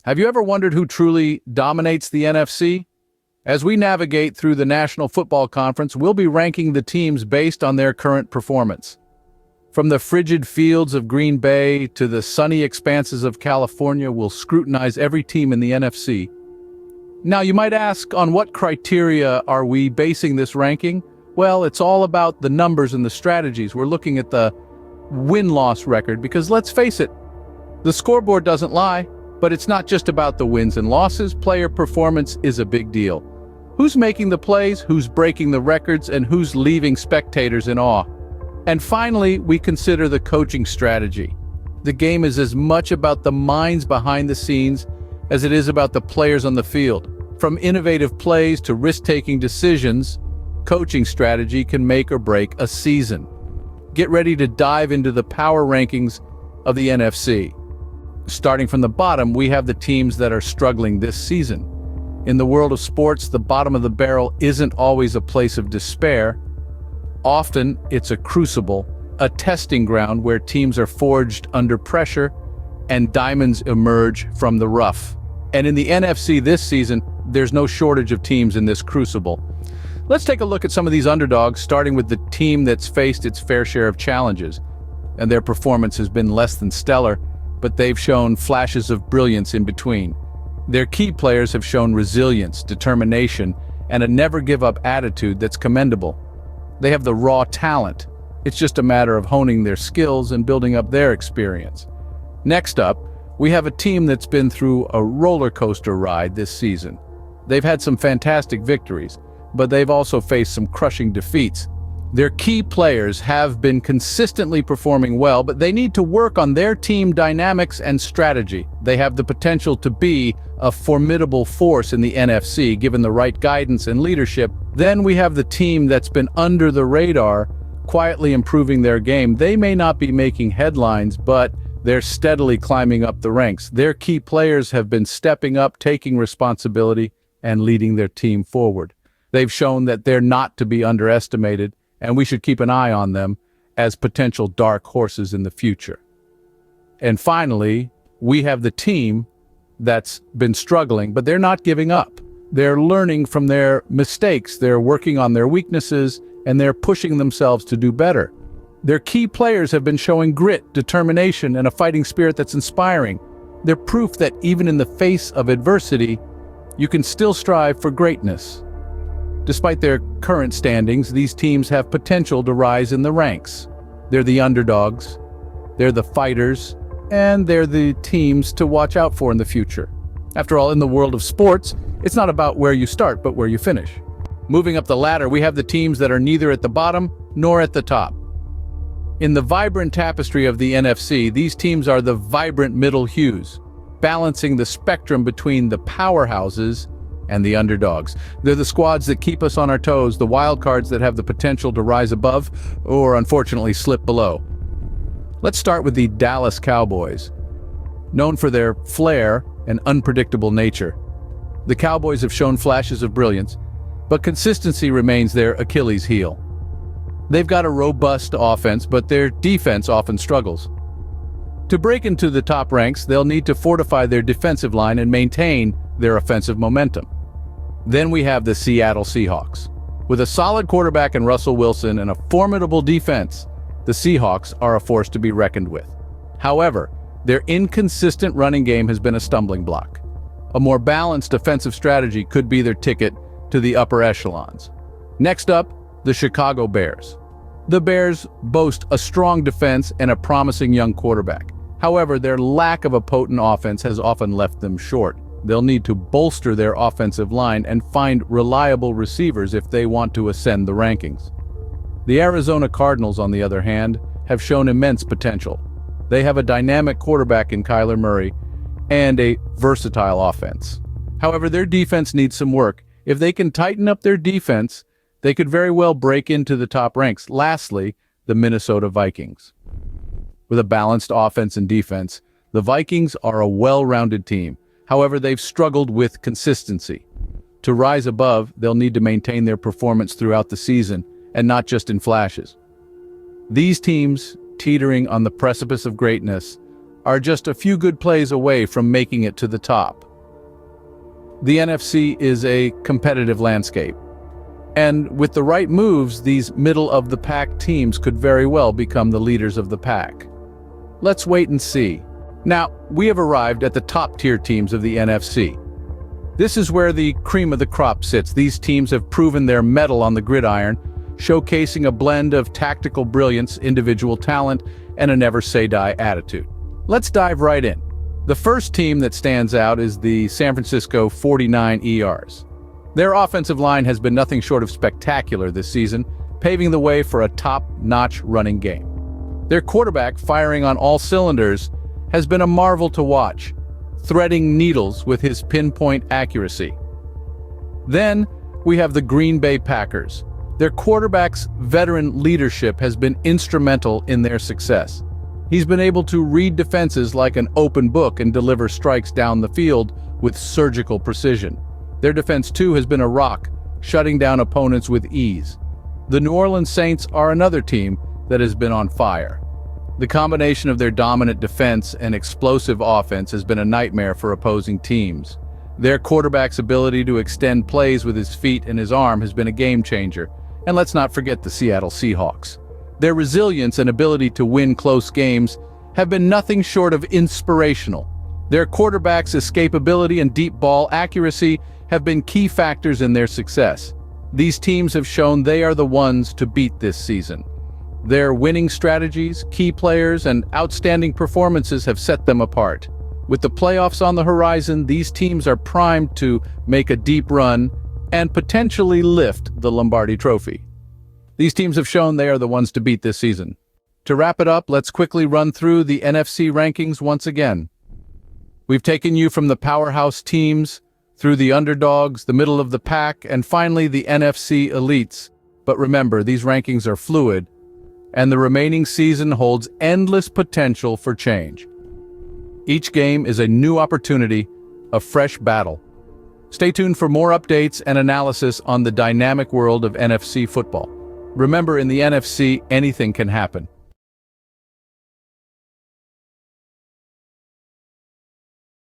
Have you ever wondered who truly dominates the NFC? As we navigate through the National Football Conference, we'll be ranking the teams based on their current performance. From the frigid fields of Green Bay to the sunny expanses of California, we'll scrutinize every team in the NFC. Now, you might ask, on what criteria are we basing this ranking? Well, it's all about the numbers and the strategies. We're looking at the win-loss record because, let's face it, the scoreboard doesn't lie. But it's not just about the wins and losses. Player performance is a big deal. Who's making the plays, who's breaking the records, and who's leaving spectators in awe? And finally, we consider the coaching strategy. The game is as much about the minds behind the scenes as it is about the players on the field. From innovative plays to risk-taking decisions, coaching strategy can make or break a season. Get ready to dive into the power rankings of the NFC. Starting from the bottom, we have the teams that are struggling this season. In the world of sports, the bottom of the barrel isn't always a place of despair. Often, it's a crucible, a testing ground where teams are forged under pressure and diamonds emerge from the rough. And in the NFC this season, there's no shortage of teams in this crucible. Let's take a look at some of these underdogs, starting with the team that's faced its fair share of challenges. And their performance has been less than stellar, but they've shown flashes of brilliance in between. Their key players have shown resilience, determination, and a never-give-up attitude that's commendable. They have the raw talent. It's just a matter of honing their skills and building up their experience. Next up, we have a team that's been through a roller coaster ride this season. They've had some fantastic victories, but they've also faced some crushing defeats. Their key players have been consistently performing well, but they need to work on their team dynamics and strategy. They have the potential to be a formidable force in the NFC, given the right guidance and leadership. Then we have the team that's been under the radar, quietly improving their game. They may not be making headlines, but they're steadily climbing up the ranks. Their key players have been stepping up, taking responsibility, and leading their team forward. They've shown that they're not to be underestimated, and we should keep an eye on them as potential dark horses in the future. And finally, we have the team that's been struggling, but they're not giving up. They're learning from their mistakes, they're working on their weaknesses, and they're pushing themselves to do better. Their key players have been showing grit, determination, and a fighting spirit that's inspiring. They're proof that even in the face of adversity, you can still strive for greatness. Despite their current standings, these teams have potential to rise in the ranks. They're the underdogs, they're the fighters, and they're the teams to watch out for in the future. After all, in the world of sports, it's not about where you start, but where you finish. Moving up the ladder, we have the teams that are neither at the bottom nor at the top. In the vibrant tapestry of the NFC, these teams are the vibrant middle hues, balancing the spectrum between the powerhouses and the underdogs. They're the squads that keep us on our toes, the wild cards that have the potential to rise above or unfortunately slip below. Let's start with the Dallas Cowboys. Known for their flair and unpredictable nature, the Cowboys have shown flashes of brilliance, but consistency remains their Achilles heel. They've got a robust offense, but their defense often struggles. To break into the top ranks, they'll need to fortify their defensive line and maintain their offensive momentum. Then we have the Seattle Seahawks. With a solid quarterback in Russell Wilson and a formidable defense, the Seahawks are a force to be reckoned with. However, their inconsistent running game has been a stumbling block. A more balanced offensive strategy could be their ticket to the upper echelons. Next up, the Chicago Bears. The Bears boast a strong defense and a promising young quarterback. However, their lack of a potent offense has often left them short. They'll need to bolster their offensive line and find reliable receivers if they want to ascend the rankings. The Arizona Cardinals, on the other hand, have shown immense potential. They have a dynamic quarterback in Kyler Murray and a versatile offense. However, their defense needs some work. If they can tighten up their defense, they could very well break into the top ranks. Lastly, the Minnesota Vikings. With a balanced offense and defense, the Vikings are a well-rounded team. However, they've struggled with consistency. To rise above, they'll need to maintain their performance throughout the season, and not just in flashes. These teams, teetering on the precipice of greatness, are just a few good plays away from making it to the top. The NFC is a competitive landscape, and with the right moves, these middle-of-the-pack teams could very well become the leaders of the pack. Let's wait and see. Now, we have arrived at the top-tier teams of the NFC. This is where the cream of the crop sits. These teams have proven their mettle on the gridiron, showcasing a blend of tactical brilliance, individual talent, and a never-say-die attitude. Let's dive right in. The first team that stands out is the San Francisco 49ers. Their offensive line has been nothing short of spectacular this season, paving the way for a top-notch running game. Their quarterback, firing on all cylinders, has been a marvel to watch, threading needles with his pinpoint accuracy. Then, we have the Green Bay Packers. Their quarterback's veteran leadership has been instrumental in their success. He's been able to read defenses like an open book and deliver strikes down the field with surgical precision. Their defense, too, has been a rock, shutting down opponents with ease. The New Orleans Saints are another team that has been on fire. The combination of their dominant defense and explosive offense has been a nightmare for opposing teams. Their quarterback's ability to extend plays with his feet and his arm has been a game-changer. And let's not forget the Seattle Seahawks. Their resilience and ability to win close games have been nothing short of inspirational. Their quarterback's escapability and deep ball accuracy have been key factors in their success. These teams have shown they are the ones to beat this season. Their winning strategies, key players, and outstanding performances have set them apart. With the playoffs on the horizon, these teams are primed to make a deep run and potentially lift the Lombardi Trophy. These teams have shown they are the ones to beat this season. To wrap it up, let's quickly run through the NFC rankings once again. We've taken you from the powerhouse teams, through the underdogs, the middle of the pack, and finally the NFC elites. But remember, these rankings are fluid, and the remaining season holds endless potential for change. Each game is a new opportunity, a fresh battle. Stay tuned for more updates and analysis on the dynamic world of NFC football. Remember, in the NFC, anything can happen.